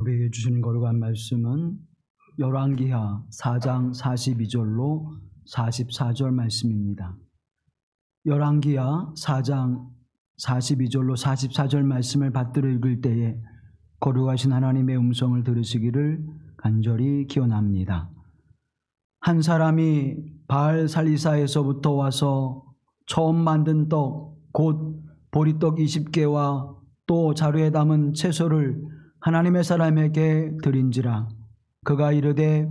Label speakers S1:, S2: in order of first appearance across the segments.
S1: 우리에게 주시는 거룩한 말씀은 열왕기하 4장 42절로 44절 말씀입니다. 열왕기하 4장 42절로 44절 말씀을 받들어 읽을 때에 거룩하신 하나님의 음성을 들으시기를 간절히 기원합니다. 한 사람이 바알 살리사에서부터 와서 처음 만든 떡, 곧 보리떡 20개와 또 자루에 담은 채소를 하나님의 사람에게 드린지라. 그가 이르되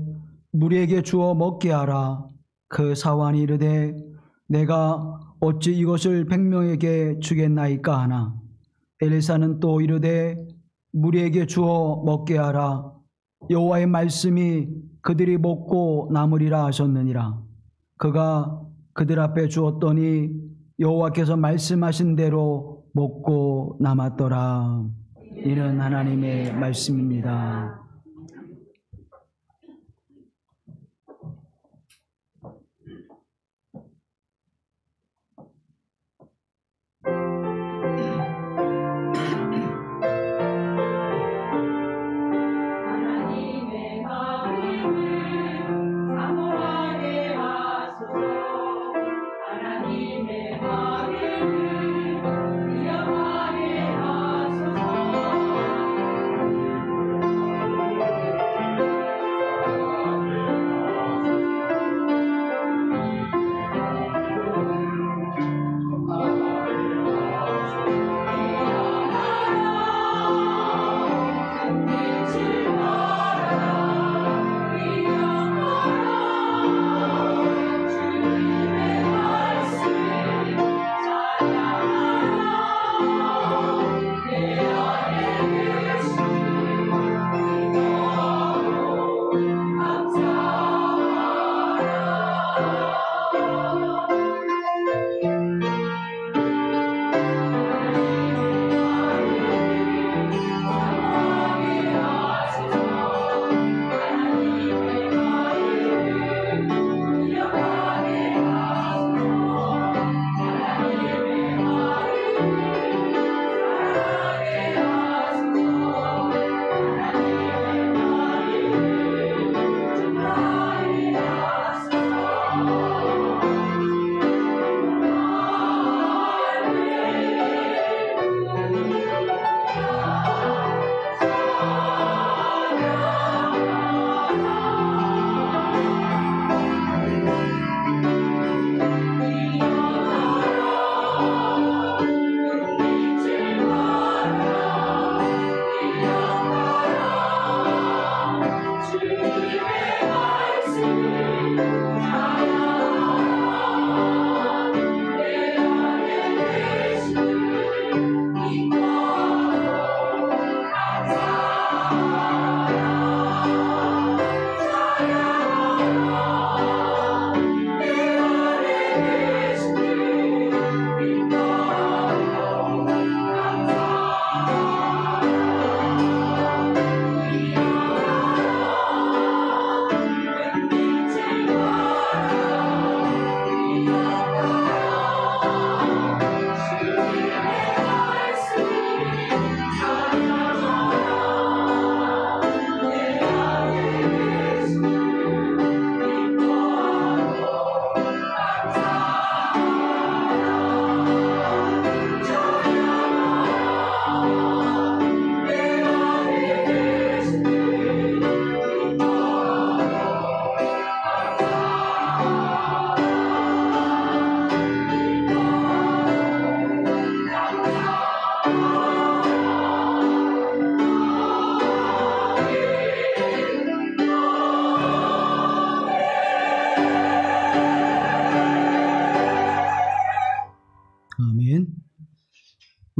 S1: 무리에게 주어 먹게 하라. 그 사환이 이르되 내가 어찌 이것을 100명에게 주겠나이까 하나. 엘리사는 또 이르되 무리에게 주어 먹게 하라. 여호와의 말씀이 그들이 먹고 남으리라 하셨느니라. 그가 그들 앞에 주었더니 여호와께서 말씀하신 대로 먹고 남았더라. 이는 하나님의 말씀입니다.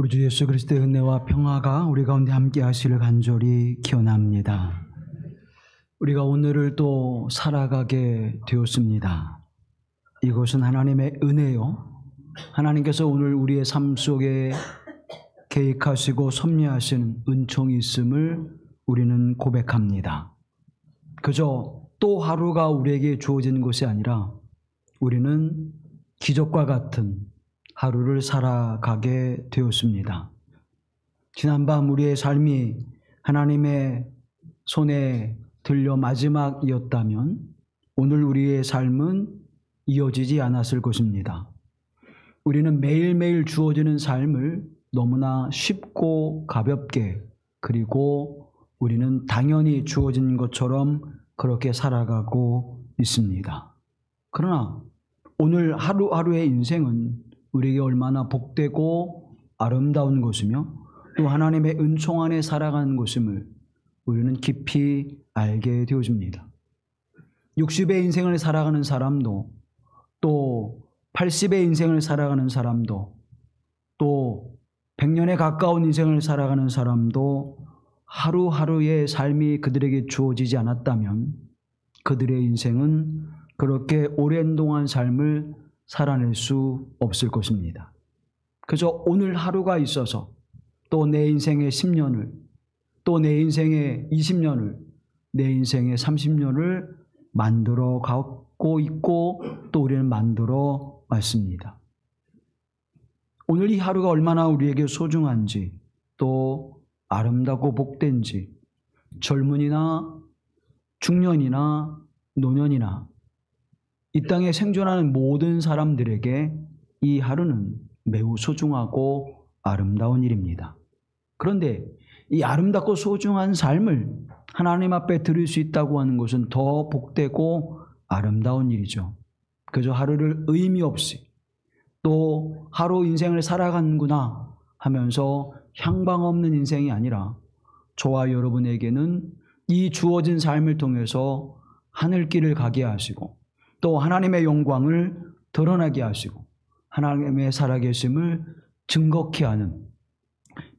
S1: 우리 주 예수 그리스도의 은혜와 평화가 우리 가운데 함께 하시기를 간절히 기원합니다. 우리가 오늘을 또 살아가게 되었습니다. 이것은 하나님의 은혜요. 하나님께서 오늘 우리의 삶 속에 계획하시고 섭리하신 은총이 있음을 우리는 고백합니다. 그저 또 하루가 우리에게 주어진 것이 아니라 우리는 기적과 같은 하루를 살아가게 되었습니다. 지난밤 우리의 삶이 하나님의 손에 들려 마지막이었다면 오늘 우리의 삶은 이어지지 않았을 것입니다. 우리는 매일매일 주어지는 삶을 너무나 쉽고 가볍게, 그리고 우리는 당연히 주어진 것처럼 그렇게 살아가고 있습니다. 그러나 오늘 하루하루의 인생은 우리에게 얼마나 복되고 아름다운 것이며 또 하나님의 은총 안에 살아가는 것임을 우리는 깊이 알게 되어집니다. 60의 인생을 살아가는 사람도, 또 80의 인생을 살아가는 사람도, 또 100년에 가까운 인생을 살아가는 사람도 하루하루의 삶이 그들에게 주어지지 않았다면 그들의 인생은 그렇게 오랜 동안 삶을 살아낼 수 없을 것입니다. 그저 오늘 하루가 있어서 또 내 인생의 10년을, 또 내 인생의 20년을, 내 인생의 30년을 만들어 가고 있고 또 우리는 만들어 왔습니다. 오늘 이 하루가 얼마나 우리에게 소중한지, 또 아름답고 복된지 젊은이나 중년이나 노년이나 이 땅에 생존하는 모든 사람들에게 이 하루는 매우 소중하고 아름다운 일입니다. 그런데 이 아름답고 소중한 삶을 하나님 앞에 드릴 수 있다고 하는 것은 더 복되고 아름다운 일이죠. 그저 하루를 의미 없이 또 하루 인생을 살아가는구나 하면서 향방 없는 인생이 아니라 저와 여러분에게는 이 주어진 삶을 통해서 하늘길을 가게 하시고 또 하나님의 영광을 드러나게 하시고 하나님의 살아계심을 증거케 하는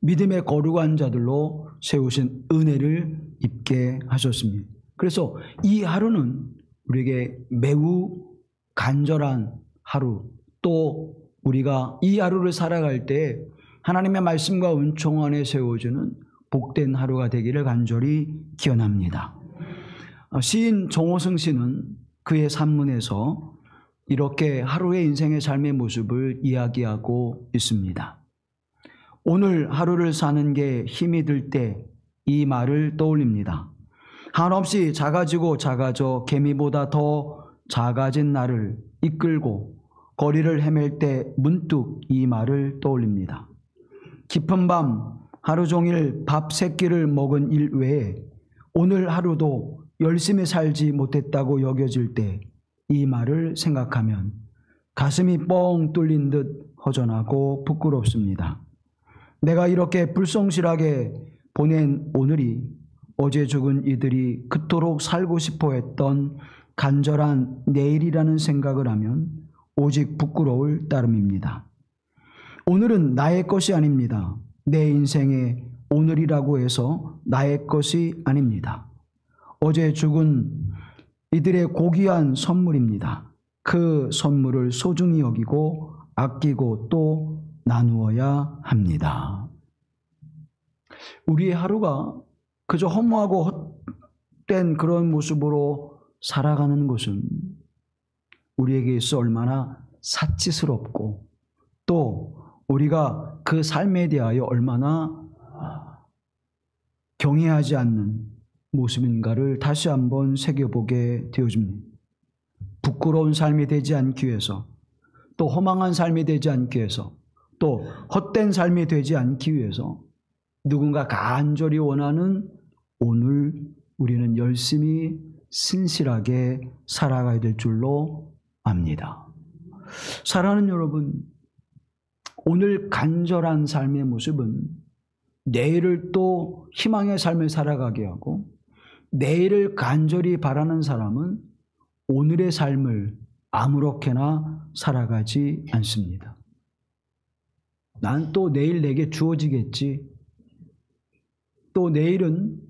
S1: 믿음의 거룩한 자들로 세우신 은혜를 입게 하셨습니다. 그래서 이 하루는 우리에게 매우 간절한 하루, 또 우리가 이 하루를 살아갈 때 하나님의 말씀과 은총 안에 세워주는 복된 하루가 되기를 간절히 기원합니다. 시인 정호승 씨는 그의 산문에서 이렇게 하루의 인생의 삶의 모습을 이야기하고 있습니다. 오늘 하루를 사는 게 힘이 들 때 이 말을 떠올립니다. 한없이 작아지고 작아져 개미보다 더 작아진 나를 이끌고 거리를 헤맬 때 문득 이 말을 떠올립니다. 깊은 밤 하루 종일 밥 세 끼를 먹은 일 외에 오늘 하루도 열심히 살지 못했다고 여겨질 때 이 말을 생각하면 가슴이 뻥 뚫린 듯 허전하고 부끄럽습니다. 내가 이렇게 불성실하게 보낸 오늘이 어제 죽은 이들이 그토록 살고 싶어 했던 간절한 내일이라는 생각을 하면 오직 부끄러울 따름입니다. 오늘은 나의 것이 아닙니다. 내 인생의 오늘이라고 해서 나의 것이 아닙니다. 어제 죽은 이들의 고귀한 선물입니다. 그 선물을 소중히 여기고 아끼고 또 나누어야 합니다. 우리의 하루가 그저 허무하고 헛된 그런 모습으로 살아가는 것은 우리에게 있어 얼마나 사치스럽고 또 우리가 그 삶에 대하여 얼마나 경외하지 않는 모습인가를 다시 한번 새겨보게 되어집니다. 부끄러운 삶이 되지 않기 위해서, 또 허망한 삶이 되지 않기 위해서, 또 헛된 삶이 되지 않기 위해서 누군가 간절히 원하는 오늘 우리는 열심히 신실하게 살아가야 될 줄로 압니다. 사랑하는 여러분, 오늘 간절한 삶의 모습은 내일을 또 희망의 삶을 살아가게 하고, 내일을 간절히 바라는 사람은 오늘의 삶을 아무렇게나 살아가지 않습니다. 난 또 내일 내게 주어지겠지. 또 내일은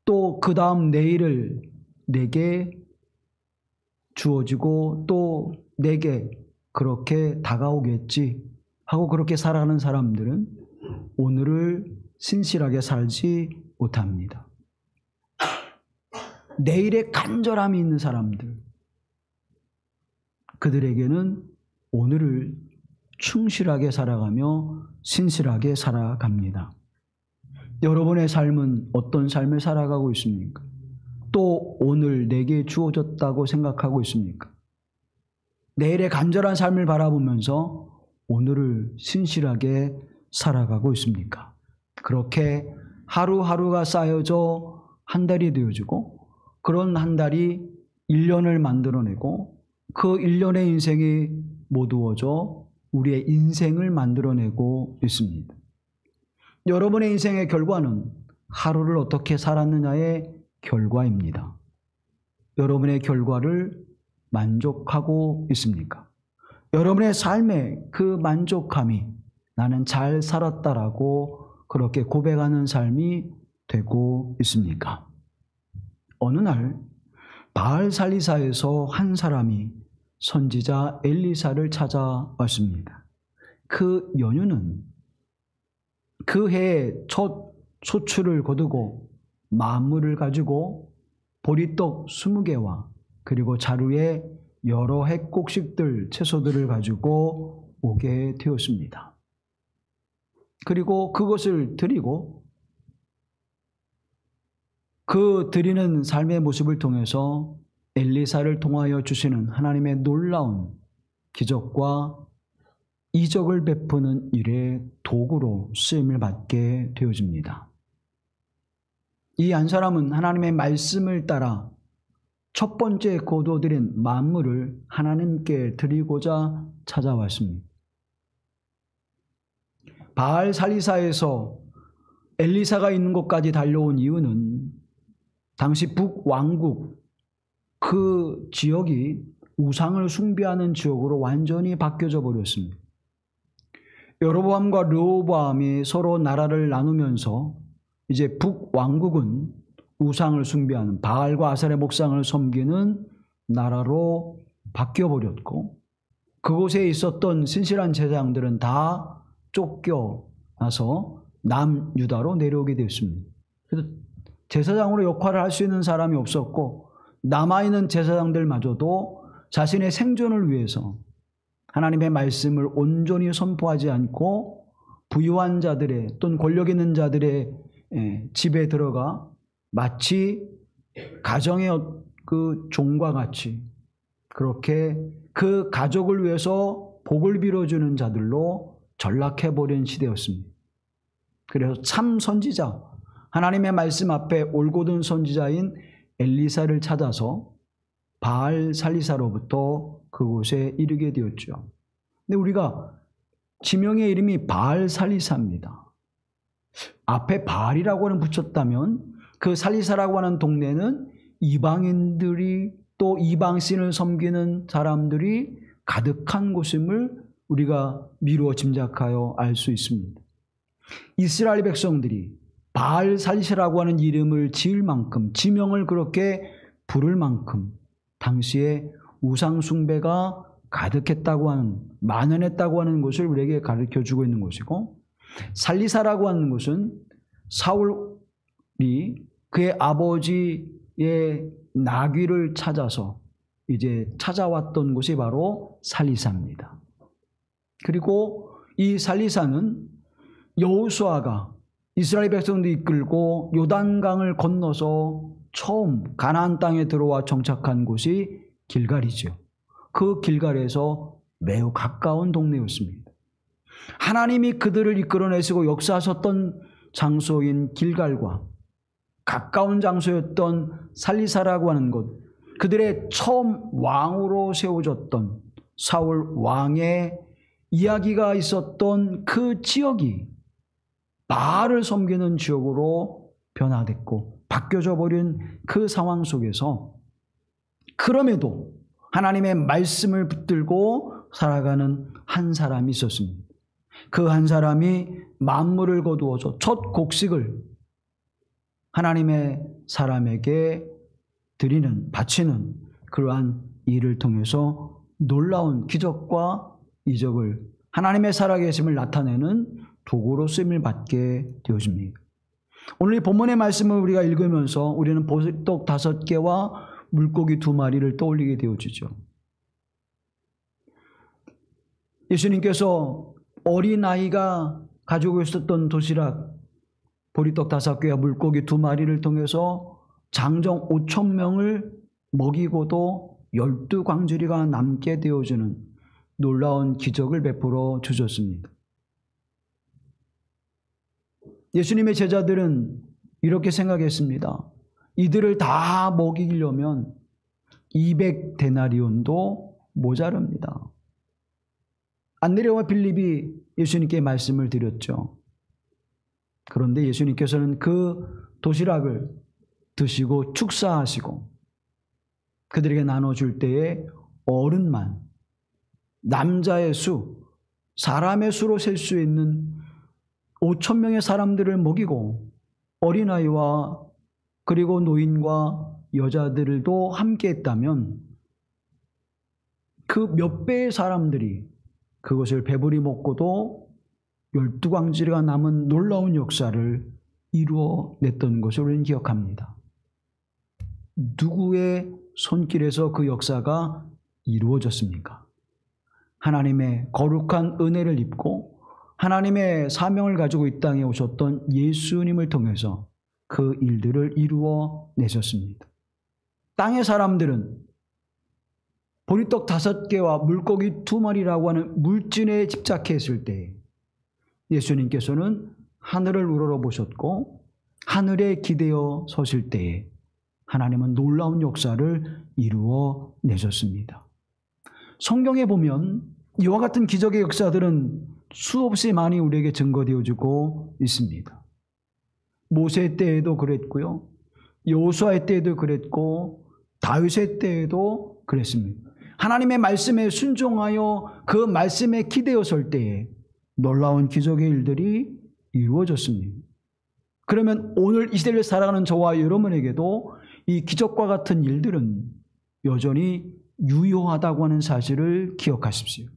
S1: 또 그 다음 내일을 내게 주어지고 또 내게 그렇게 다가오겠지 하고 그렇게 살아가는 사람들은 오늘을 신실하게 살지 못합니다. 내일에 간절함이 있는 사람들, 그들에게는 오늘을 충실하게 살아가며 신실하게 살아갑니다. 여러분의 삶은 어떤 삶을 살아가고 있습니까? 또 오늘 내게 주어졌다고 생각하고 있습니까? 내일의 간절한 삶을 바라보면서 오늘을 신실하게 살아가고 있습니까? 그렇게 하루하루가 쌓여져 한 달이 되어지고 그런 한 달이 1년을 만들어내고 그 1년의 인생이 모두어져 우리의 인생을 만들어내고 있습니다. 여러분의 인생의 결과는 하루를 어떻게 살았느냐의 결과입니다. 여러분의 결과를 만족하고 있습니까? 여러분의 삶의 그 만족함이 나는 잘 살았다라고 그렇게 고백하는 삶이 되고 있습니까? 어느 날 바알살리사에서 한 사람이 선지자 엘리사를 찾아왔습니다. 그 연유는 그 해의 첫 소출을 거두고 만물을 가지고 보리떡 20개와 그리고 자루에 여러 핵곡식들, 채소들을 가지고 오게 되었습니다. 그리고 그것을 드리고 그 드리는 삶의 모습을 통해서 엘리사를 통하여 주시는 하나님의 놀라운 기적과 이적을 베푸는 일의 도구로 쓰임을 받게 되어집니다. 이 한 사람은 하나님의 말씀을 따라 첫 번째 거두어드린 만물을 하나님께 드리고자 찾아왔습니다. 바알살리사에서 엘리사가 있는 곳까지 달려온 이유는 당시 북왕국 그 지역이 우상을 숭배하는 지역으로 완전히 바뀌어져 버렸습니다. 여로보암과 르호보암이 서로 나라를 나누면서 이제 북왕국은 우상을 숭배하는 바알과 아셀의 목상을 섬기는 나라로 바뀌어버렸고 그곳에 있었던 신실한 제사장들은 다 쫓겨나서 남유다로 내려오게 되었습니다. 그래서 제사장으로 역할을 할 수 있는 사람이 없었고 남아있는 제사장들마저도 자신의 생존을 위해서 하나님의 말씀을 온전히 선포하지 않고 부유한 자들의 또는 권력 있는 자들의 집에 들어가 마치 가정의 그 종과 같이 그렇게 그 가족을 위해서 복을 빌어주는 자들로 전락해버린 시대였습니다. 그래서 참 선지자, 하나님의 말씀 앞에 올곧은 선지자인 엘리사를 찾아서 바알살리사로부터 그곳에 이르게 되었죠. 근데 우리가 지명의 이름이 바알살리사입니다. 앞에 바알이라고는 붙였다면 그 살리사라고 하는 동네는 이방인들이 또 이방신을 섬기는 사람들이 가득한 곳임을 우리가 미루어 짐작하여 알 수 있습니다. 이스라엘 백성들이 바알살리사라고 하는 이름을 지을 만큼 지명을 그렇게 부를 만큼 당시에 우상숭배가 가득했다고 하는 만연했다고 하는 것을 우리에게 가르쳐주고 있는 것이고 살리사라고 하는 것은 사울이 그의 아버지의 나귀를 찾아서 이제 찾아왔던 곳이 바로 살리사입니다. 그리고 이 살리사는 여호수아가 이스라엘 백성들 이끌고 요단강을 건너서 처음 가나안 땅에 들어와 정착한 곳이 길갈이죠. 그 길갈에서 매우 가까운 동네였습니다. 하나님이 그들을 이끌어내시고 역사하셨던 장소인 길갈과 가까운 장소였던 살리사라고 하는 곳, 그들의 처음 왕으로 세워졌던 사울 왕의 이야기가 있었던 그 지역이 바알을 섬기는 지역으로 변화됐고 바뀌어져 버린 그 상황 속에서 그럼에도 하나님의 말씀을 붙들고 살아가는 한 사람이 있었습니다. 그 한 사람이 만물을 거두어서 첫 곡식을 하나님의 사람에게 드리는, 바치는 그러한 일을 통해서 놀라운 기적과 이적을 하나님의 살아계심을 나타내는 도구로 쓰임을 받게 되어집니다. 오늘 이 본문의 말씀을 우리가 읽으면서 우리는 보리떡 5개와 물고기 2마리를 떠올리게 되어지죠. 예수님께서 어린아이가 가지고 있었던 도시락 보리떡 5개와 물고기 2마리를 통해서 장정 5,000명을 먹이고도 12광주리가 남게 되어주는 놀라운 기적을 베풀어 주셨습니다. 예수님의 제자들은 이렇게 생각했습니다. 이들을 다 먹이려면 200데나리온도 모자랍니다. 안드레와 빌립이 예수님께 말씀을 드렸죠. 그런데 예수님께서는 그 도시락을 드시고 축사하시고 그들에게 나눠줄 때에 어른만, 남자의 수, 사람의 수로 셀 수 있는 5,000명의 사람들을 먹이고 어린아이와 그리고 노인과 여자들도 함께 했다면 그 몇 배의 사람들이 그것을 배부리 먹고도 12광주리가 남은 놀라운 역사를 이루어냈던 것을 우리는 기억합니다. 누구의 손길에서 그 역사가 이루어졌습니까? 하나님의 거룩한 은혜를 입고 하나님의 사명을 가지고 이 땅에 오셨던 예수님을 통해서 그 일들을 이루어내셨습니다. 땅의 사람들은 보리떡 5개와 물고기 2마리라고 하는 물질에 집착했을 때 예수님께서는 하늘을 우러러보셨고 하늘에 기대어 서실 때에 하나님은 놀라운 역사를 이루어내셨습니다. 성경에 보면 이와 같은 기적의 역사들은 수없이 많이 우리에게 증거되어지고 있습니다. 모세 때에도 그랬고요. 여호수아의 때에도 그랬고 다윗의 때에도 그랬습니다. 하나님의 말씀에 순종하여 그 말씀에 기대어 설 때에 놀라운 기적의 일들이 이루어졌습니다. 그러면 오늘 이 시대를 살아가는 저와 여러분에게도 이 기적과 같은 일들은 여전히 유효하다고 하는 사실을 기억하십시오.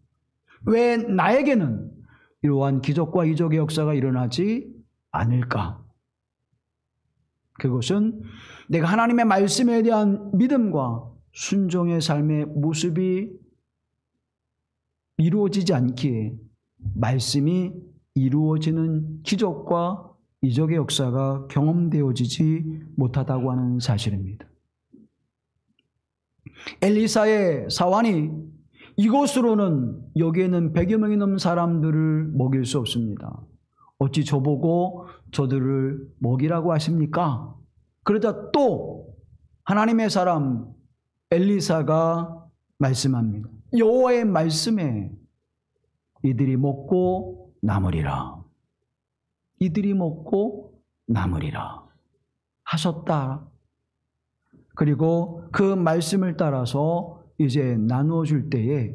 S1: 왜 나에게는 이러한 기적과 이적의 역사가 일어나지 않을까? 그것은 내가 하나님의 말씀에 대한 믿음과 순종의 삶의 모습이 이루어지지 않기에 말씀이 이루어지는 기적과 이적의 역사가 경험되어지지 못하다고 하는 사실입니다. 엘리사의 사환이 이곳으로는 여기에는 100여 명이 넘는 사람들을 먹일 수 없습니다. 어찌 저보고 저들을 먹이라고 하십니까? 그러자 또 하나님의 사람 엘리사가 말씀합니다. 여호와의 말씀에 이들이 먹고 남으리라. 이들이 먹고 남으리라 하셨다. 그리고 그 말씀을 따라서 이제 나누어 줄 때에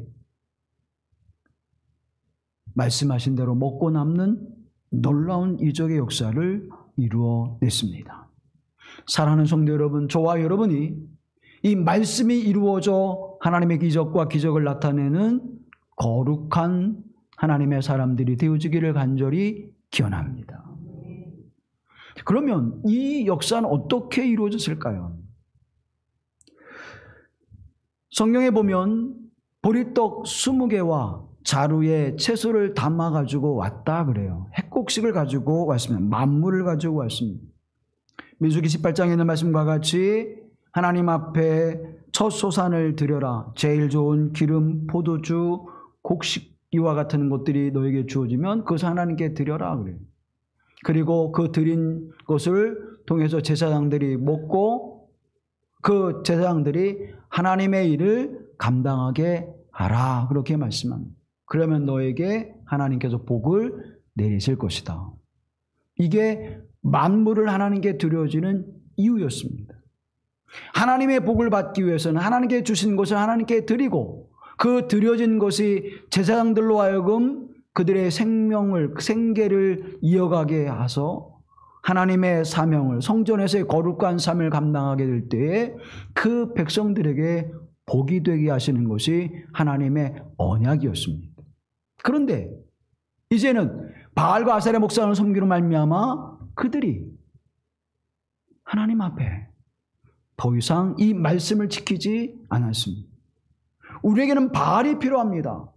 S1: 말씀하신 대로 먹고 남는 놀라운 이적의 역사를 이루어냈습니다. 사랑하는 성도 여러분, 저와 여러분이 이 말씀이 이루어져 하나님의 기적과 기적을 나타내는 거룩한 하나님의 사람들이 되어지기를 간절히 기원합니다. 그러면 이 역사는 어떻게 이루어졌을까요? 성경에 보면 보리떡 20개와 자루에 채소를 담아가지고 왔다 그래요. 핵곡식을 가지고 왔습니다. 만물을 가지고 왔습니다. 민수기 18장에 있는 말씀과 같이 하나님 앞에 첫 소산을 드려라. 제일 좋은 기름, 포도주, 곡식 이와 같은 것들이 너에게 주어지면 그것을 하나님께 드려라 그래요. 그리고 그 드린 것을 통해서 제사장들이 먹고 그 제사장들이 하나님의 일을 감당하게 하라 그렇게 말씀합니다. 그러면 너에게 하나님께서 복을 내리실 것이다. 이게 만물을 하나님께 드려지는 이유였습니다. 하나님의 복을 받기 위해서는 하나님께 주신 것을 하나님께 드리고 그 드려진 것이 제사장들로 하여금 그들의 생계를 이어가게 하서 하나님의 사명을 성전에서의 거룩한 삶을 감당하게 될 때에 그 백성들에게 복이 되게 하시는 것이 하나님의 언약이었습니다. 그런데 이제는 바알과 아세라 목상을 섬기로 말미암아 그들이 하나님 앞에 더 이상 이 말씀을 지키지 않았습니다. 우리에게는 바알이 필요합니다.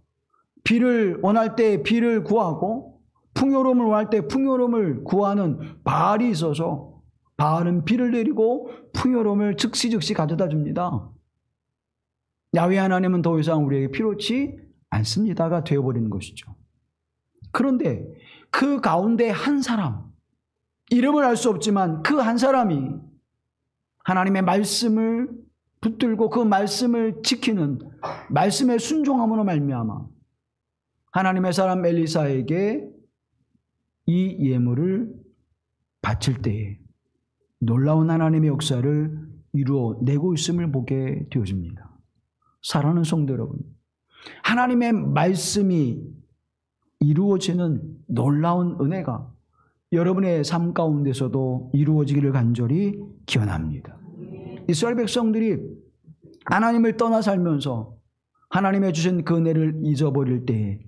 S1: 비를 원할 때 비를 구하고 풍요로움을 원할 때 풍요로움을 구하는 바알이 있어서 바알은 비를 내리고 풍요로움을 즉시 가져다 줍니다. 야훼 하나님은 더 이상 우리에게 필요치 않습니다가 되어버리는 것이죠. 그런데 그 가운데 한 사람, 이름을 알 수 없지만 그 한 사람이 하나님의 말씀을 붙들고 그 말씀을 지키는 말씀의 순종함으로 말미암아 하나님의 사람 엘리사에게 이 예물을 바칠 때에 놀라운 하나님의 역사를 이루어내고 있음을 보게 되어집니다. 사랑하는 성도 여러분, 하나님의 말씀이 이루어지는 놀라운 은혜가 여러분의 삶 가운데서도 이루어지기를 간절히 기원합니다. 이스라엘 백성들이 하나님을 떠나 살면서 하나님의 주신 그 은혜를 잊어버릴 때에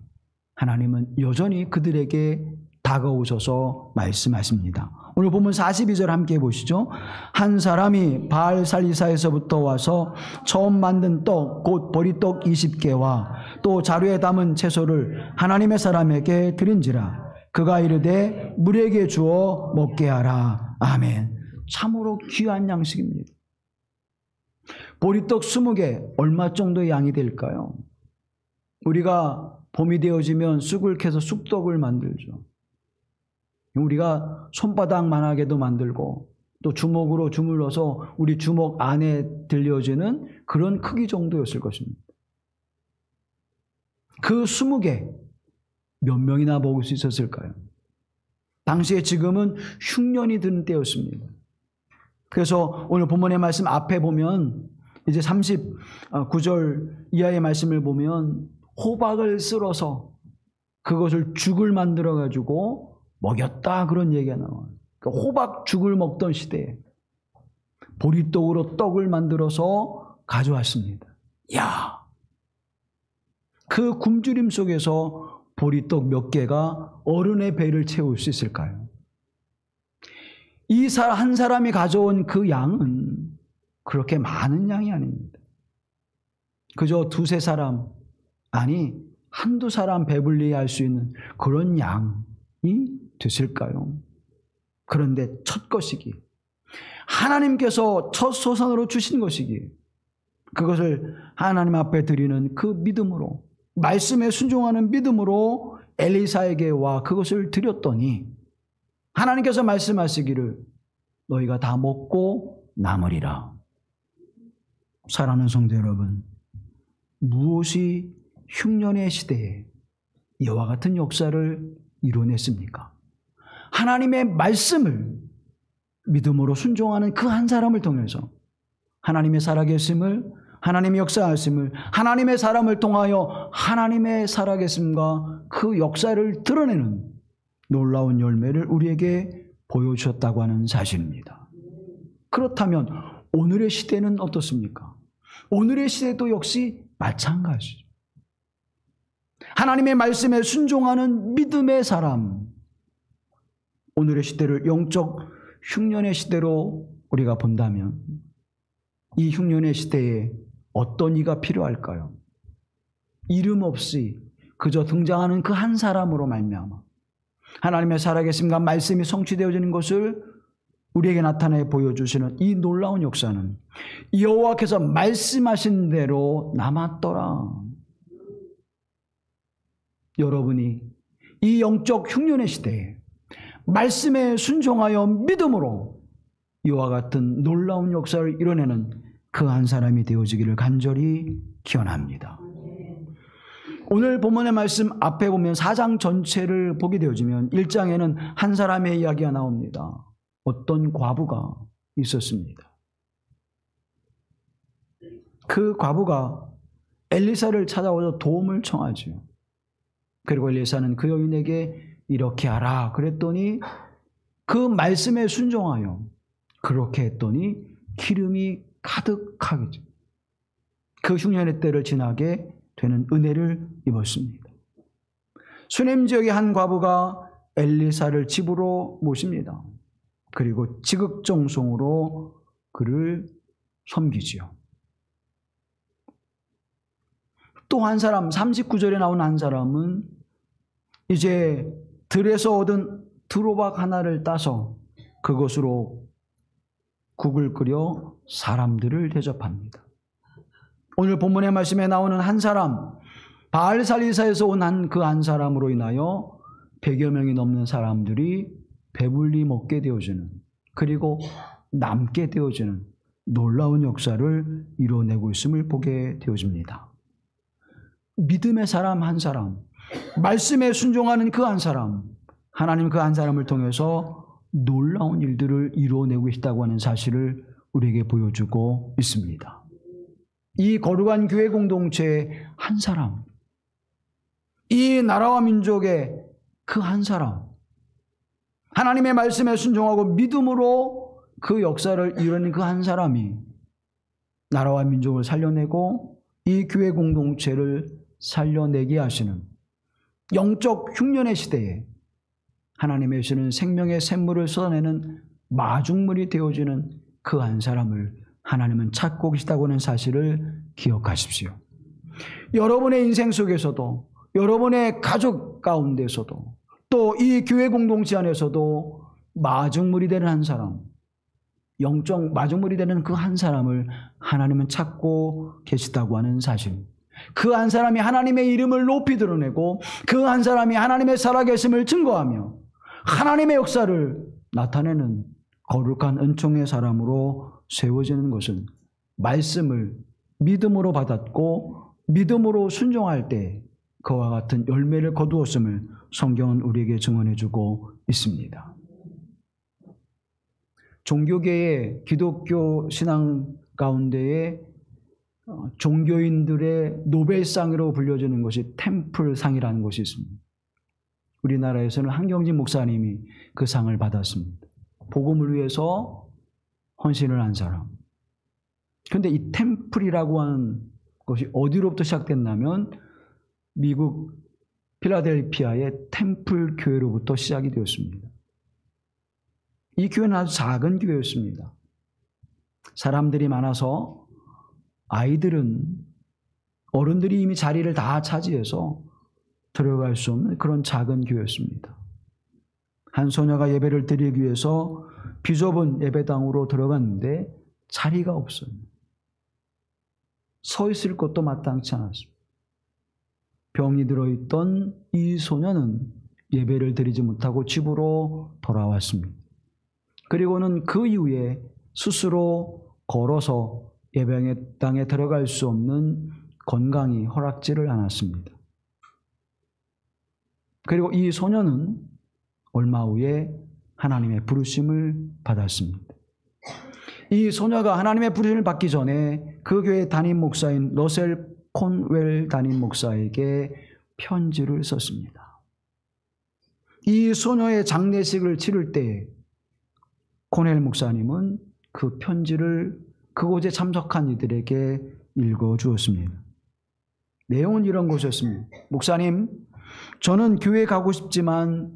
S1: 하나님은 여전히 그들에게 다가오셔서 말씀하십니다. 오늘 본문 42절 함께 보시죠. 한 사람이 바알 살리사에서부터 와서 처음 만든 떡 곧 보리떡 20개와 또 자루에 담은 채소를 하나님의 사람에게 드린지라. 그가 이르되 물에게 주어 먹게 하라. 아멘. 참으로 귀한 양식입니다. 보리떡 20개 얼마 정도의 양이 될까요? 우리가 봄이 되어지면 쑥을 캐서 쑥떡을 만들죠. 우리가 손바닥만하게도 만들고 또 주먹으로 주물러서 우리 주먹 안에 들려지는 그런 크기 정도였을 것입니다. 그 20개 몇 명이나 먹을 수 있었을까요? 당시에 지금은 흉년이 드는 때였습니다. 그래서 오늘 본문의 말씀 앞에 보면 이제 39절 이하의 말씀을 보면 호박을 쓸어서 그것을 죽을 만들어 가지고 먹였다 그런 얘기가 나와요. 그러니까 호박죽을 먹던 시대에 보리떡으로 떡을 만들어서 가져왔습니다. 야, 그 굶주림 속에서 보리떡 몇 개가 어른의 배를 채울 수 있을까요? 이 한 사람이 가져온 그 양은 그렇게 많은 양이 아닙니다. 그저 두세 사람, 아니 한두 사람 배불리 할 수 있는 그런 양이 됐을까요? 그런데 첫 것이기, 하나님께서 첫 소산으로 주신 것이기, 그것을 하나님 앞에 드리는 그 믿음으로, 말씀에 순종하는 믿음으로 엘리사에게 와 그것을 드렸더니 하나님께서 말씀하시기를 너희가 다 먹고 남으리라. 사랑하는 성도 여러분, 무엇이 흉년의 시대에 이와 같은 역사를 이뤄냈습니까? 하나님의 말씀을 믿음으로 순종하는 그 한 사람을 통해서 하나님의 살아계심을, 하나님의 역사하심을, 하나님의 사람을 통하여 하나님의 살아계심과 그 역사를 드러내는 놀라운 열매를 우리에게 보여주셨다고 하는 사실입니다. 그렇다면 오늘의 시대는 어떻습니까? 오늘의 시대도 역시 마찬가지죠. 하나님의 말씀에 순종하는 믿음의 사람, 오늘의 시대를 영적 흉년의 시대로 우리가 본다면 이 흉년의 시대에 어떤 이가 필요할까요? 이름 없이 그저 등장하는 그 한 사람으로 말미암아 하나님의 살아계심과 말씀이 성취되어지는 것을 우리에게 나타내 보여주시는 이 놀라운 역사는 여호와께서 말씀하신 대로 남았더라. 여러분이 이 영적 흉년의 시대에 말씀에 순종하여 믿음으로 이와 같은 놀라운 역사를 이뤄내는 그 한 사람이 되어지기를 간절히 기원합니다. 오늘 본문의 말씀 앞에 보면 4장 전체를 보게 되어지면 1장에는 한 사람의 이야기가 나옵니다. 어떤 과부가 있었습니다. 그 과부가 엘리사를 찾아와서 도움을 청하죠. 그리고 엘리사는 그 여인에게 이렇게 하라 그랬더니 그 말씀에 순종하여 그렇게 했더니 기름이 가득하게 그 흉년의 때를 지나게 되는 은혜를 입었습니다. 수넴 지역의 한 과부가 엘리사를 집으로 모십니다. 그리고 지극정성으로 그를 섬기지요. 또 한 사람, 39절에 나온 한 사람은 이제 들에서 얻은 두로박 하나를 따서 그것으로 국을 끓여 사람들을 대접합니다. 오늘 본문의 말씀에 나오는 한 사람, 바알살리사에서 온 그 한 사람으로 인하여 100여 명이 넘는 사람들이 배불리 먹게 되어지는, 그리고 남게 되어지는 놀라운 역사를 이뤄내고 있음을 보게 되어집니다. 믿음의 사람 한 사람, 말씀에 순종하는 그 한 사람, 하나님 그 한 사람을 통해서 놀라운 일들을 이루어내고 있다고 하는 사실을 우리에게 보여주고 있습니다. 이 거룩한 교회 공동체의 한 사람, 이 나라와 민족의 그 한 사람, 하나님의 말씀에 순종하고 믿음으로 그 역사를 이루는 그 한 사람이 나라와 민족을 살려내고 이 교회 공동체를 살려내게 하시는 영적 흉년의 시대에 하나님의 주는 생명의 샘물을 쏟아내는 마중물이 되어지는 그 한 사람을 하나님은 찾고 계시다고 하는 사실을 기억하십시오. 여러분의 인생 속에서도, 여러분의 가족 가운데서도, 또 이 교회 공동체 안에서도 마중물이 되는 한 사람, 영적 마중물이 되는 그 한 사람을 하나님은 찾고 계시다고 하는 사실, 그 한 사람이 하나님의 이름을 높이 드러내고 그 한 사람이 하나님의 살아계심을 증거하며 하나님의 역사를 나타내는 거룩한 은총의 사람으로 세워지는 것은 말씀을 믿음으로 받았고 믿음으로 순종할 때 그와 같은 열매를 거두었음을 성경은 우리에게 증언해주고 있습니다. 종교계의 기독교 신앙 가운데에 종교인들의 노벨상으로 불려지는 것이 템플상이라는 것이 있습니다. 우리나라에서는 한경진 목사님이 그 상을 받았습니다. 복음을 위해서 헌신을 한 사람. 그런데 이 템플이라고 하는 것이 어디로부터 시작됐냐면 미국 필라델피아의 템플 교회로부터 시작이 되었습니다. 이 교회는 아주 작은 교회였습니다. 사람들이 많아서 아이들은, 어른들이 이미 자리를 다 차지해서 들어갈 수 없는 그런 작은 교회였습니다. 한 소녀가 예배를 드리기 위해서 비좁은 예배당으로 들어갔는데 자리가 없어요. 서 있을 것도 마땅치 않았습니다. 병이 들어있던 이 소녀는 예배를 드리지 못하고 집으로 돌아왔습니다. 그리고는 그 이후에 스스로 걸어서 예배당에 들어갈 수 없는 건강이 허락지를 않았습니다. 그리고 이 소녀는 얼마 후에 하나님의 부르심을 받았습니다. 이 소녀가 하나님의 부르심을 받기 전에 그 교회 담임 목사인 러셀 콘웰 담임 목사에게 편지를 썼습니다. 이 소녀의 장례식을 치를 때 콘웰 목사님은 그 편지를 그곳에 참석한 이들에게 읽어주었습니다. 내용은 이런 것이었습니다. 목사님, 저는 교회 가고 싶지만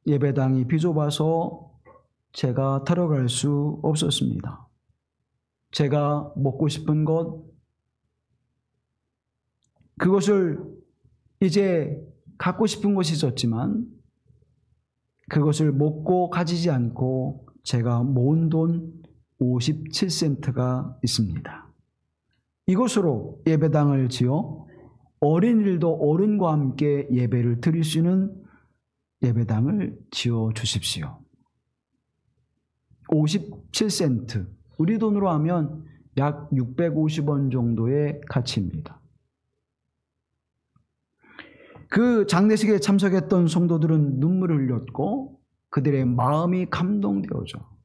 S1: 예배당이 비좁아서 제가 들어갈 수 없었습니다. 제가 먹고 싶은 것, 그것을 이제 갖고 싶은 것이 있었지만 그것을 먹고 가지지 않고 제가 모은 돈 57센트가 있습니다. 이것으로 예배당을 지어 어린이들도 어른과 함께 예배를 드릴 수 있는 예배당을 지어 주십시오. 57센트, 우리 돈으로 하면 약 650원 정도의 가치입니다. 그 장례식에 참석했던 성도들은 눈물을 흘렸고 그들의 마음이 감동되어져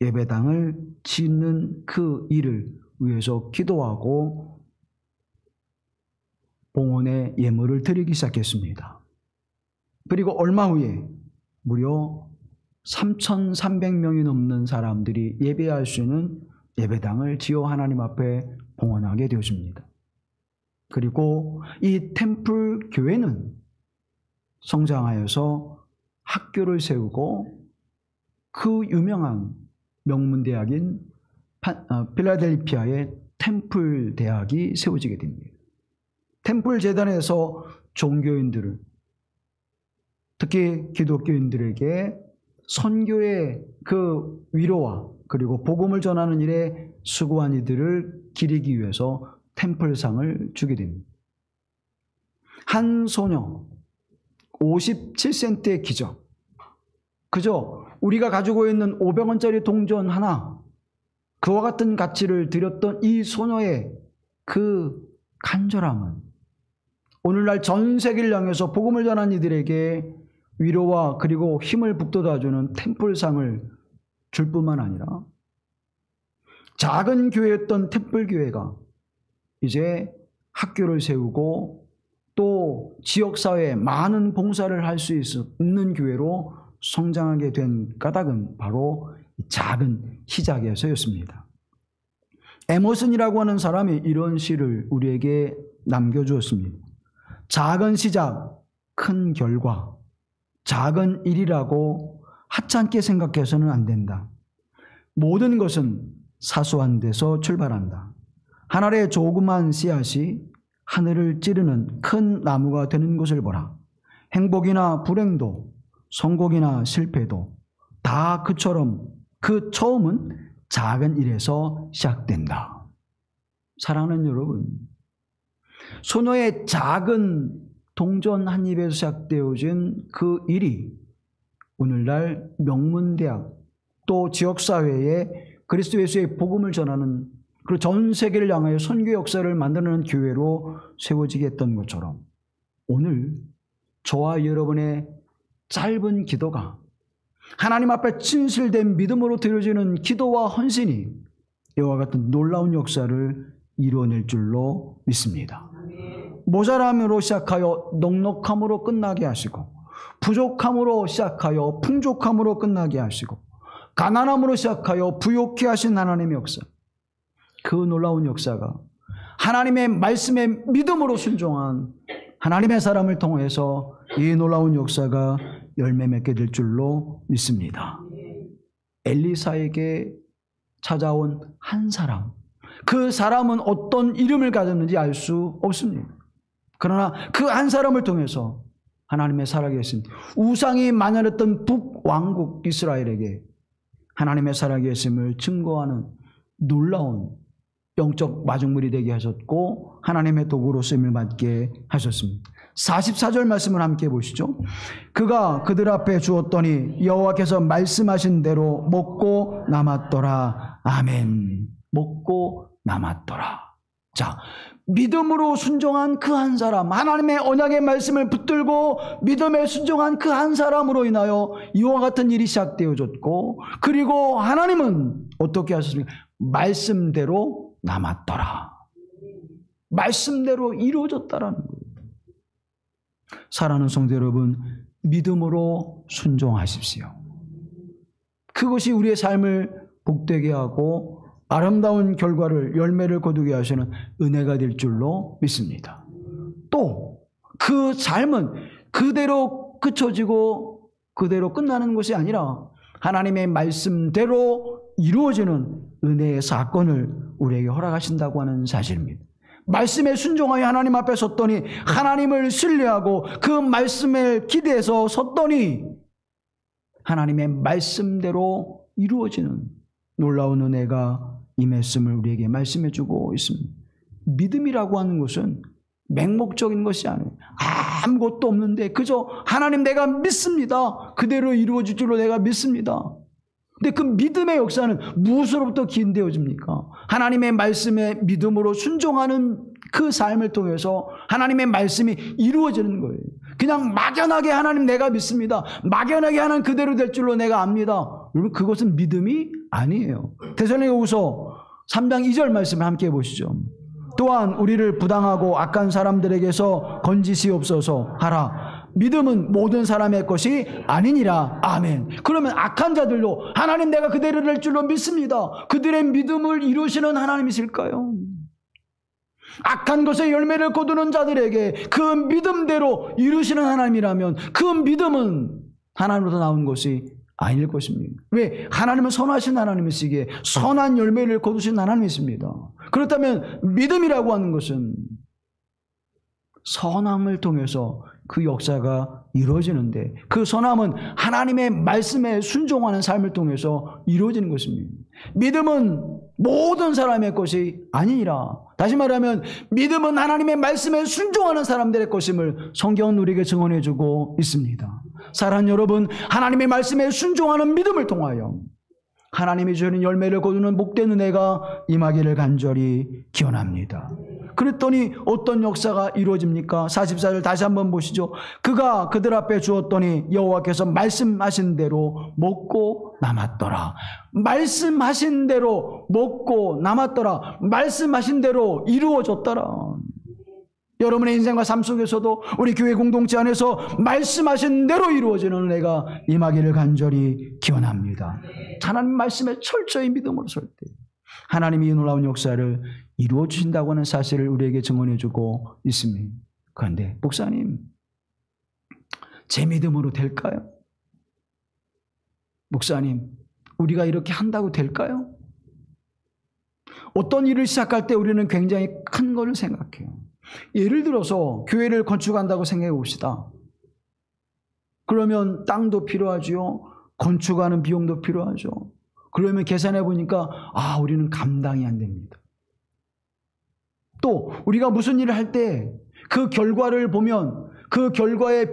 S1: 예배당을 짓는 그 일을 위해서 기도하고 봉헌의 예물을 드리기 시작했습니다. 그리고 얼마 후에 무려 3,300명이 넘는 사람들이 예배할 수 있는 예배당을 지어 하나님 앞에 봉헌하게 되어집니다. 그리고 이 템플 교회는 성장하여서 학교를 세우고 그 유명한 명문대학인 필라델피아의 템플 대학이 세워지게 됩니다. 템플 재단에서 종교인들을, 특히 기독교인들에게 선교의 그 위로와 그리고 복음을 전하는 일에 수고한 이들을 기리기 위해서 템플상을 주게 됩니다. 한 소녀 57센트의 기적. 그저 우리가 가지고 있는 500원짜리 동전 하나, 그와 같은 가치를 드렸던 이 소녀의 그 간절함은 오늘날 전 세계를 향해서 복음을 전한 이들에게 위로와 그리고 힘을 북돋아주는 템플상을 줄 뿐만 아니라 작은 교회였던 템플교회가 이제 학교를 세우고 또 지역사회에 많은 봉사를 할 수 있는 교회로 성장하게 된 까닭은 바로 작은 시작에서였습니다. 에머슨이라고 하는 사람이 이런 시를 우리에게 남겨주었습니다. 작은 시작, 큰 결과. 작은 일이라고 하찮게 생각해서는 안 된다. 모든 것은 사소한 데서 출발한다. 한 알의 조그만 씨앗이 하늘을 찌르는 큰 나무가 되는 것을 보라. 행복이나 불행도 성공이나 실패도 다 그처럼 그 처음은 작은 일에서 시작된다. 사랑하는 여러분, 소녀의 작은 동전 한 입에서 시작되어진 그 일이 오늘날 명문대학 또 지역사회에 그리스도 예수의 복음을 전하는 그리고 전 세계를 향하여 선교 역사를 만드는 교회로 세워지게 했던 것처럼 오늘 저와 여러분의 짧은 기도가 하나님 앞에 진실된 믿음으로 드려지는 기도와 헌신이 이와 같은 놀라운 역사를 이루어낼 줄로 믿습니다. 모자람으로 시작하여 넉넉함으로 끝나게 하시고, 부족함으로 시작하여 풍족함으로 끝나게 하시고, 가난함으로 시작하여 부욕케 하신 하나님의 역사, 그 놀라운 역사가 하나님의 말씀에 믿음으로 순종한 하나님의 사람을 통해서 이 놀라운 역사가 열매 맺게 될 줄로 믿습니다. 엘리사에게 찾아온 한 사람, 그 사람은 어떤 이름을 가졌는지 알 수 없습니다. 그러나 그 한 사람을 통해서 하나님의 살아계신 우상이 만연했던 북왕국 이스라엘에게 하나님의 살아계심을 증거하는 놀라운 영적 마중물이 되게 하셨고 하나님의 도구로 쓰임을 받게 하셨습니다. 44절 말씀을 함께 보시죠. 그가 그들 앞에 주었더니 여호와께서 말씀하신 대로 먹고 남았더라. 아멘. 먹고 남았더라. 자, 믿음으로 순종한 그 한 사람, 하나님의 언약의 말씀을 붙들고 믿음에 순종한 그 한 사람으로 인하여 이와 같은 일이 시작되어졌고, 그리고 하나님은 어떻게 하셨습니까? 말씀대로 남았더라. 말씀대로 이루어졌다라는 거예요. 사랑하는 성도 여러분, 믿음으로 순종하십시오. 그것이 우리의 삶을 복되게 하고 아름다운 결과를, 열매를 거두게 하시는 은혜가 될 줄로 믿습니다. 또 그 삶은 그대로 그쳐지고 그대로 끝나는 것이 아니라 하나님의 말씀대로 이루어지는 은혜의 사건을 우리에게 허락하신다고 하는 사실입니다. 말씀에 순종하여 하나님 앞에 섰더니, 하나님을 신뢰하고 그 말씀에 기대해서 섰더니 하나님의 말씀대로 이루어지는 놀라운 은혜가 임했음을 우리에게 말씀해 주고 있습니다. 믿음이라고 하는 것은 맹목적인 것이 아니에요. 아무것도 없는데 그저 하나님 내가 믿습니다. 그대로 이루어질 줄로 내가 믿습니다. 근데 그 믿음의 역사는 무엇으로부터 기인되어집니까? 하나님의 말씀에 믿음으로 순종하는 그 삶을 통해서 하나님의 말씀이 이루어지는 거예요. 그냥 막연하게 하나님 내가 믿습니다. 막연하게 하나님 그대로 될 줄로 내가 압니다. 여러분, 그것은 믿음이 아니에요. 데살로니가후서 3장 2절 말씀을 함께 해보시죠. 또한 우리를 부당하고 악한 사람들에게서 건지시옵소서 하라. 믿음은 모든 사람의 것이 아니니라. 아멘. 그러면 악한 자들도 하나님 내가 그대로 될 줄로 믿습니다. 그들의 믿음을 이루시는 하나님이실까요? 악한 것의 열매를 거두는 자들에게 그 믿음대로 이루시는 하나님이라면 그 믿음은 하나님으로부터 나온 것이 아닐 것입니다. 왜? 하나님은 선하신 하나님이시기에 선한 열매를 거두신 하나님이십니다. 그렇다면 믿음이라고 하는 것은 선함을 통해서 그 역사가 이루어지는데, 그 선함은 하나님의 말씀에 순종하는 삶을 통해서 이루어지는 것입니다. 믿음은 모든 사람의 것이 아니니라. 다시 말하면 믿음은 하나님의 말씀에 순종하는 사람들의 것임을 성경은 우리에게 증언해 주고 있습니다. 사랑하는 여러분, 하나님의 말씀에 순종하는 믿음을 통하여 하나님이 주시는 열매를 거두는 복된 은혜가 임하기를 간절히 기원합니다. 그랬더니 어떤 역사가 이루어집니까? 44절 다시 한번 보시죠. 그가 그들 앞에 주었더니 여호와께서 말씀하신 대로 먹고 남았더라. 말씀하신 대로 먹고 남았더라. 말씀하신 대로 이루어졌더라. 여러분의 인생과 삶 속에서도 우리 교회 공동체 안에서 말씀하신 대로 이루어지는 은혜가 임하기를 간절히 기원합니다. 하나님 말씀에 철저히 믿음으로 설 때 하나님이 이 놀라운 역사를 이루어 주신다고 하는 사실을 우리에게 증언해 주고 있습니다. 그런데 목사님, 제 믿음으로 될까요? 목사님, 우리가 이렇게 한다고 될까요? 어떤 일을 시작할 때 우리는 굉장히 큰 것을 생각해요. 예를 들어서 교회를 건축한다고 생각해 봅시다. 그러면 땅도 필요하죠. 건축하는 비용도 필요하죠. 그러면 계산해 보니까 우리는 감당이 안 됩니다. 또 우리가 무슨 일을 할 때 그 결과를 보면 그 결과에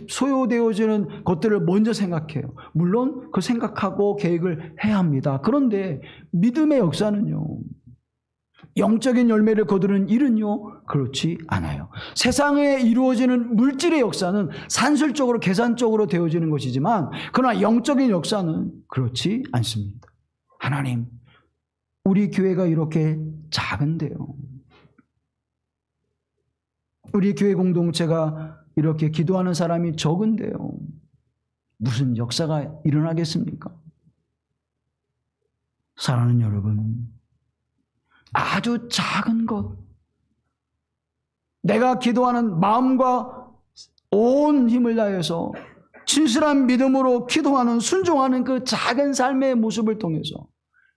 S1: 소요되어지는 것들을 먼저 생각해요. 물론 그 생각하고 계획을 해야 합니다. 그런데 믿음의 역사는요, 영적인 열매를 거두는 일은요, 그렇지 않아요. 세상에 이루어지는 물질의 역사는 산술적으로 계산적으로 되어지는 것이지만, 그러나 영적인 역사는 그렇지 않습니다. 하나님, 우리 교회가 이렇게 작은데요, 우리 교회 공동체가 이렇게 기도하는 사람이 적은데요, 무슨 역사가 일어나겠습니까? 사랑하는 여러분, 아주 작은 것, 내가 기도하는 마음과 온 힘을 다해서 진실한 믿음으로 기도하는, 순종하는 그 작은 삶의 모습을 통해서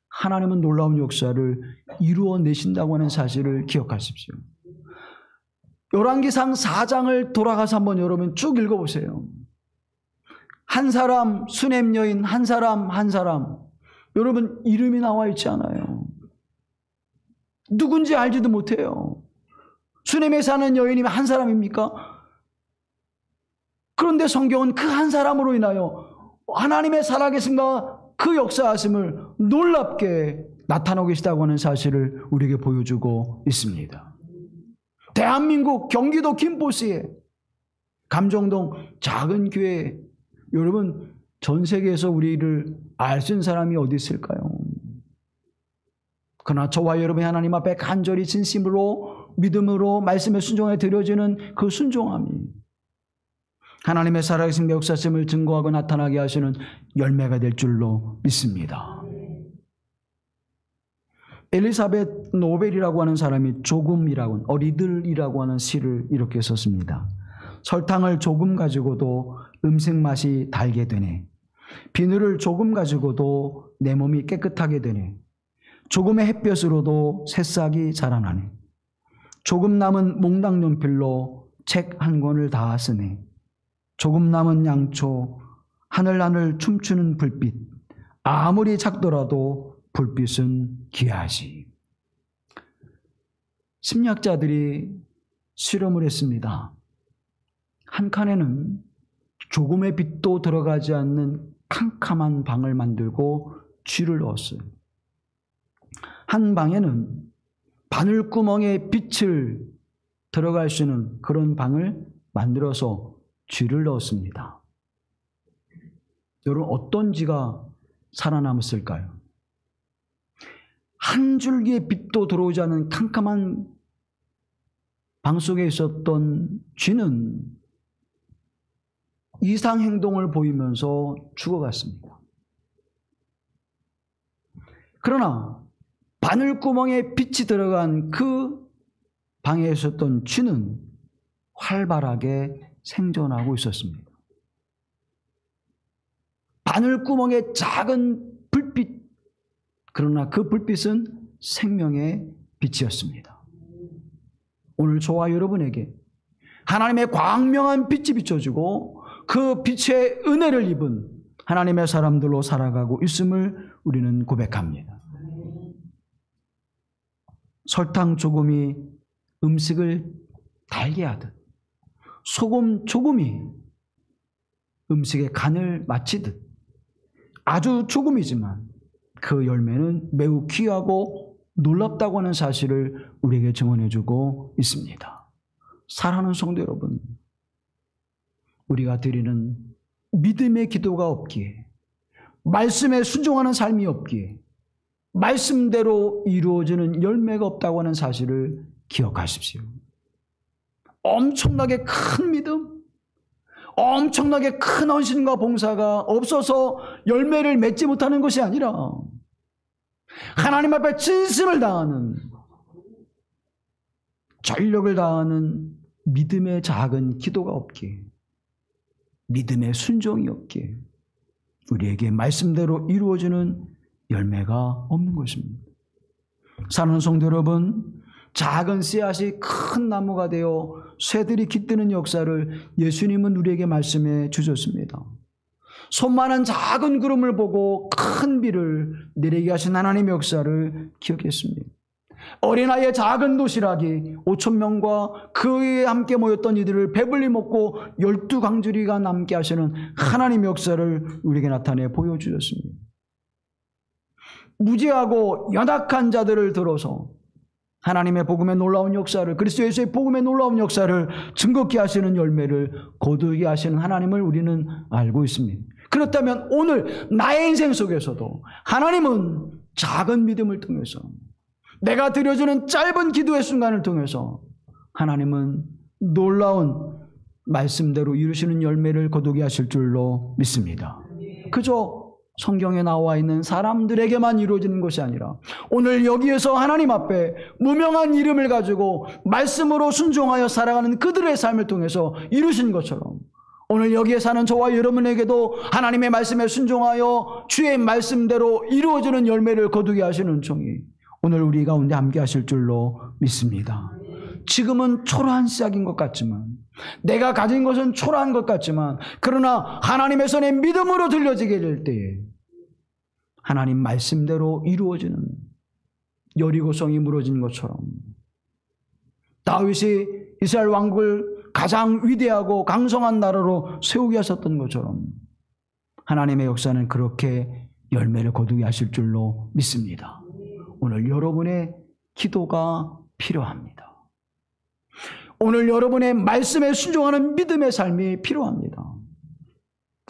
S1: 하나님은 놀라운 역사를 이루어내신다고 하는 사실을 기억하십시오. 열왕기상 4장을 돌아가서 한번 여러분 쭉 읽어보세요. 한 사람, 수넴 여인 한 사람, 여러분 이름이 나와 있지 않아요. 누군지 알지도 못해요. 수넴에 사는 여인이 한 사람입니까? 그런데 성경은 그 한 사람으로 인하여 하나님의 살아계심과 그 역사하심을 놀랍게 나타나고 계시다고 하는 사실을 우리에게 보여주고 있습니다. 대한민국 경기도 김포시에 감정동 작은 교회, 여러분 전 세계에서 우리를 알 수 있는 사람이 어디 있을까요? 그러나 저와 여러분이 하나님 앞에 간절히 진심으로 믿음으로 말씀에 순종해 드려지는 그 순종함이 하나님의 살아계신 역사심을 증거하고 나타나게 하시는 열매가 될 줄로 믿습니다. 엘리사벳 노벨이라고 하는 사람이 조금이라고, 어리들이라고 하는 시를 이렇게 썼습니다. 설탕을 조금 가지고도 음식 맛이 달게 되네. 비누를 조금 가지고도 내 몸이 깨끗하게 되네. 조금의 햇볕으로도 새싹이 자라나네. 조금 남은 몽당 연필로 책 한 권을 다 쓰네. 조금 남은 양초, 하늘하늘 춤추는 불빛. 아무리 작더라도 불빛은 귀하지. 심리학자들이 실험을 했습니다. 한 칸에는 조금의 빛도 들어가지 않는 캄캄한 방을 만들고 쥐를 넣었어요. 한 방에는 바늘구멍에 빛을 들어갈 수 있는 그런 방을 만들어서 쥐를 넣었습니다. 여러분, 어떤 쥐가 살아남았을까요? 한 줄기의 빛도 들어오지 않은 캄캄한 방 속에 있었던 쥐는 이상 행동을 보이면서 죽어갔습니다. 그러나 바늘구멍에 빛이 들어간 그 방에 있었던 쥐는 활발하게 생존하고 있었습니다. 바늘구멍에 작은 불빛, 그러나 그 불빛은 생명의 빛이었습니다. 오늘 저와 여러분에게 하나님의 광명한 빛이 비춰지고 그 빛의 은혜를 입은 하나님의 사람들로 살아가고 있음을 우리는 고백합니다. 설탕 조금이 음식을 달게 하듯 소금 조금이 음식의 간을 맞추듯 아주 조금이지만 그 열매는 매우 귀하고 놀랍다고 하는 사실을 우리에게 증언해주고 있습니다. 사랑하는 성도 여러분, 우리가 드리는 믿음의 기도가 없기에, 말씀에 순종하는 삶이 없기에 말씀대로 이루어지는 열매가 없다고 하는 사실을 기억하십시오. 엄청나게 큰 믿음, 엄청나게 큰 헌신과 봉사가 없어서 열매를 맺지 못하는 것이 아니라 하나님 앞에 진심을 다하는, 전력을 다하는 믿음의 작은 기도가 없기에, 믿음의 순종이 없기에 우리에게 말씀대로 이루어지는 열매가 없는 것입니다. 사랑하는 성도 여러분, 작은 씨앗이 큰 나무가 되어 새들이 깃드는 역사를 예수님은 우리에게 말씀해 주셨습니다. 손만한 작은 구름을 보고 큰 비를 내리게 하신 하나님의 역사를 기억했습니다. 어린아이의 작은 도시락이 5,000명과 그에 함께 모였던 이들을 배불리 먹고 12강주리가 남게 하시는 하나님의 역사를 우리에게 나타내 보여주셨습니다. 무지하고 연약한 자들을 들어서 하나님의 복음의 놀라운 역사를, 그리스도 예수의 복음의 놀라운 역사를 증거케 하시는 열매를 거두게 하시는 하나님을 우리는 알고 있습니다. 그렇다면 오늘 나의 인생 속에서도 하나님은 작은 믿음을 통해서, 내가 드려주는 짧은 기도의 순간을 통해서 하나님은 놀라운 말씀대로 이루시는 열매를 거두게 하실 줄로 믿습니다. 그저 성경에 나와 있는 사람들에게만 이루어지는 것이 아니라 오늘 여기에서 하나님 앞에 무명한 이름을 가지고 말씀으로 순종하여 살아가는 그들의 삶을 통해서 이루신 것처럼 오늘 여기에 사는 저와 여러분에게도 하나님의 말씀에 순종하여 주의 말씀대로 이루어지는 열매를 거두게 하시는 은총이 오늘 우리 가운데 함께 하실 줄로 믿습니다. 지금은 초라한 시작인 것 같지만, 내가 가진 것은 초라한 것 같지만, 그러나 하나님의 손에 믿음으로 들려지게 될 때에 하나님 말씀대로 이루어지는 여리고성이 무너진 것처럼 다윗이 이스라엘 왕국을 가장 위대하고 강성한 나라로 세우게 하셨던 것처럼 하나님의 역사는 그렇게 열매를 거두게 하실 줄로 믿습니다. 오늘 여러분의 기도가 필요합니다. 오늘 여러분의 말씀에 순종하는 믿음의 삶이 필요합니다.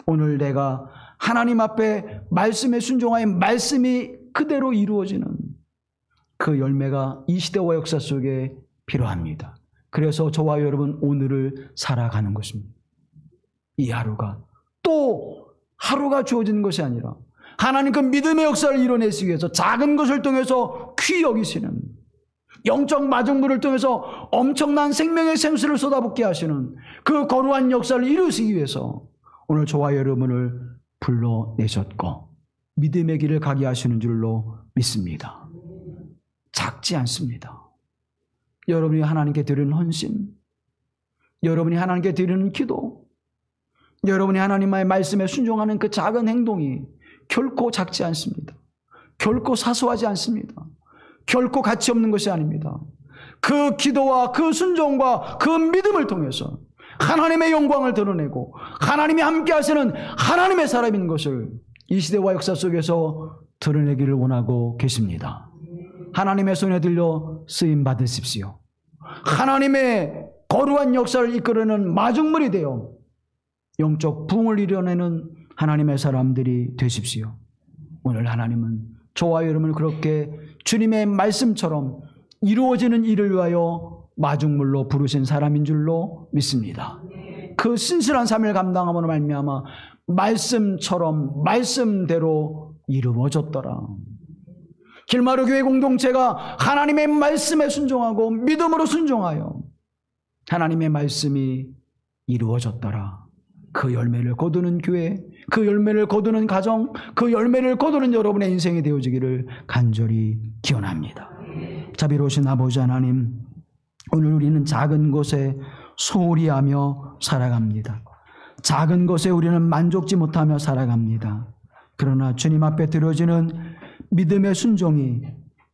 S1: 오늘 내가 하나님 앞에 말씀에 순종하여 말씀이 그대로 이루어지는 그 열매가 이 시대와 역사 속에 필요합니다. 그래서 저와 여러분 오늘을 살아가는 것입니다. 이 하루가 또 하루가 주어지는 것이 아니라 하나님 그 믿음의 역사를 이뤄내시기 위해서 작은 것을 통해서 귀히 여기시는, 영적 마중물을 통해서 엄청난 생명의 생수를 쏟아붓게 하시는 그 거룩한 역사를 이루시기 위해서 오늘 저와 여러분을 불러내셨고 믿음의 길을 가게 하시는 줄로 믿습니다. 작지 않습니다. 여러분이 하나님께 드리는 헌신, 여러분이 하나님께 드리는 기도, 여러분이 하나님의 말씀에 순종하는 그 작은 행동이 결코 작지 않습니다. 결코 사소하지 않습니다. 결코 가치 없는 것이 아닙니다. 그 기도와 그 순종과 그 믿음을 통해서 하나님의 영광을 드러내고 하나님이 함께 하시는 하나님의 사람인 것을 이 시대와 역사 속에서 드러내기를 원하고 계십니다. 하나님의 손에 들려 쓰임 받으십시오. 하나님의 거룩한 역사를 이끌어내는 마중물이 되어 영적 부흥을 이뤄내는 하나님의 사람들이 되십시오. 오늘 하나님은 저와 여러분을 그렇게 주님의 말씀처럼 이루어지는 일을 위하여 마중물로 부르신 사람인 줄로 믿습니다. 그 신실한 삶을 감당함으로 말미암아 말씀처럼 말씀대로 이루어졌더라. 길마루 교회 공동체가 하나님의 말씀에 순종하고 믿음으로 순종하여 하나님의 말씀이 이루어졌더라. 그 열매를 거두는 교회, 그 열매를 거두는 가정, 그 열매를 거두는 여러분의 인생이 되어지기를 간절히 기원합니다. 자비로우신 아버지 하나님, 오늘 우리는 작은 것에 소홀히 하며 살아갑니다. 작은 것에 우리는 만족지 못하며 살아갑니다. 그러나 주님 앞에 드려지는 믿음의 순종이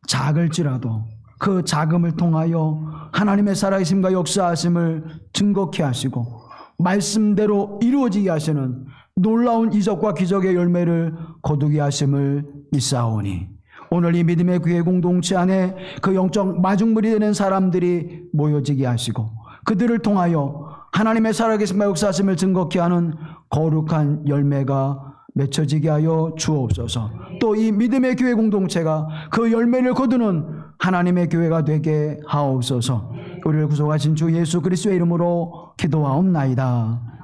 S1: 작을지라도 그 작음을 통하여 하나님의 살아계심과 역사하심을 증거케 하시고 말씀대로 이루어지게 하시는 놀라운 이적과 기적의 열매를 거두게 하심을 믿사오니 오늘 이 믿음의 교회 공동체 안에 그 영적 마중물이 되는 사람들이 모여지게 하시고 그들을 통하여 하나님의 살아계심과 역사하심을 증거케 하는 거룩한 열매가 맺혀지게 하여 주옵소서. 또 이 믿음의 교회 공동체가 그 열매를 거두는 하나님의 교회가 되게 하옵소서. 우리를 구속하신 주 예수 그리스도의 이름으로 기도하옵나이다.